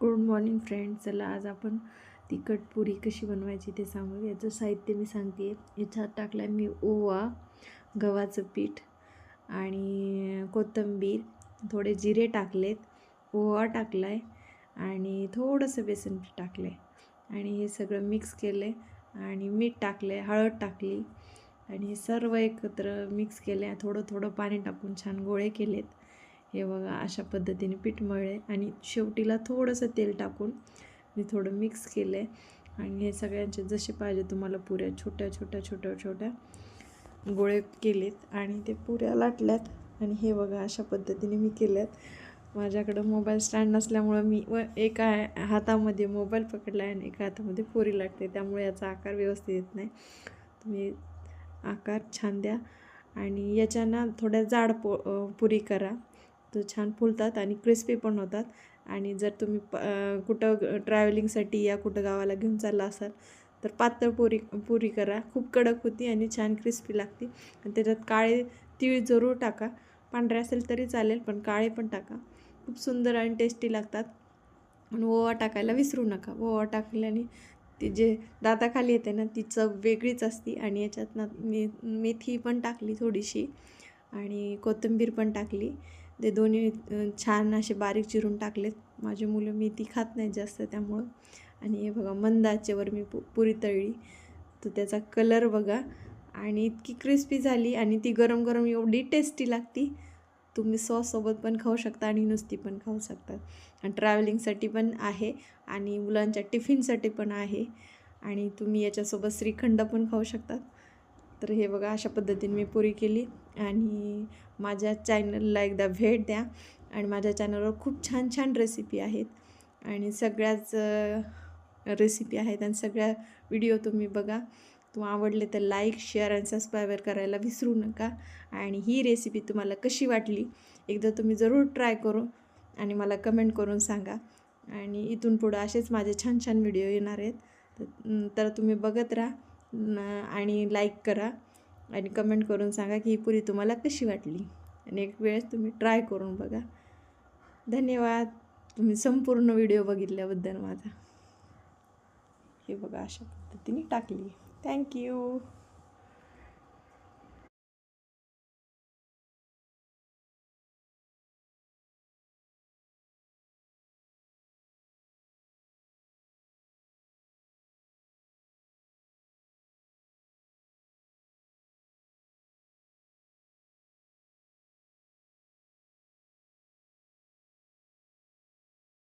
Good morning friends. चला आज आपण तिखट पुरी कशी बनवायची ते सांगू. याचं साहित्य मी सांगते. याच्यात टाकला आहे मी ओवा, गव्हाचं पीठ आणि कोथिंबीर, थोडे जिरे टाकलेत, ओवा टाकला आहे आणि थोडंसं बेसन पीठ टाकलं आहे आणि हे सगळं मिक्स केलं आहे आणि मीठ टाकलं आहे, हळद टाकली आणि हे सर्व एकत्र मिक्स केले. थोडं थोडं पाणी टाकून छान गोळे केलेत. हे बघा अशा पद्धतीने पीठ मळले आणि शेवटीला थोडंसं तेल टाकून मी थोडं मिक्स केलं आहे आणि हे सगळ्यांचे जसे पाहिजे तुम्हाला पुऱ्या छोट्या छोट्या छोट्या छोट्या गोळे केलेत आणि ते पुऱ्या लाटल्यात. आणि हे बघा अशा पद्धतीने मी केल्यात. माझ्याकडं मोबाईल स्टँड नसल्यामुळं मी एका हातामध्ये मोबाईल पकडला आहे आणि एका हातामध्ये पुरी लाटते, त्यामुळे याचा आकार व्यवस्थित येत नाही. तुम्ही आकार छान द्या आणि याच्यानं थोड्या जाड पुरी करा, तर छान फुलतात आणि क्रिस्पी पण होतात. आणि जर तुम्ही कुठं ट्रॅव्हलिंगसाठी या कुठं गावाला घेऊन चालला असाल तर पातळ पुरी करा, खूप कडक होती आणि छान क्रिस्पी लागते. आणि त्याच्यात काळे तीळ जरूर टाका, पांढरे असेल तरी चालेल पण काळे पण टाका, खूप सुंदर आणि टेस्टी लागतात. आणि ओवा टाकायला विसरू नका. ओवा टाकल्याने ती जे दाताखाली येते ना ती चव वेगळीच असते. आणि याच्यात ना मेथी पण टाकली थोडीशी आणि कोथिंबीर पण टाकली. ते दोन्ही छान असे बारीक चिरून टाकलेत. माझी मुलं मेथी खात नाहीत जास्त त्यामुळं. आणि हे बघा मंद आचेवर मी पुरी तळली, तर त्याचा कलर बघा आणि इतकी क्रिस्पी झाली आणि ती गरम गरम एवढी टेस्टी लागती. तुम्ही सॉससोबत पण खाऊ शकता आणि नुसती पण खाऊ शकता. आणि ट्रॅव्हलिंगसाठी पण आहे आणि मुलांच्या टिफिनसाठी पण आहे आणि तुम्ही याच्यासोबत श्रीखंड पण खाऊ शकतात. तर हे बघा अशा पद्धतीने मी पुरी केली. आणि माझ्या चॅनलला एकदा भेट द्या आणि माझ्या चॅनलवर खूप छान छान रेसिपी आहेत आणि सगळ्याच रेसिपी आहेत आणि सगळ्या व्हिडिओ तुम्ही बघा. तुम्हाला आवडले तर लाईक, शेअर आणि सबस्क्राईबर करायला विसरू नका. आणि ही रेसिपी तुम्हाला कशी वाटली एकदा तुम्ही जरूर ट्राय करू आणि मला कमेंट करून सांगा. आणि इथून पुढं असेच माझे छान छान व्हिडिओ येणार आहेत, तर तुम्ही बघत राहा आणि लाईक करा आणि कमेंट करून सांगा की ही पुरी तुम्हाला कशी वाटली. आणि एक वेळेस तुम्ही ट्राय करून बघा. धन्यवाद तुम्ही संपूर्ण व्हिडिओ बघितल्याबद्दल माझा. हे बघा अशा पद्धतीने टाकली. थँक्यू.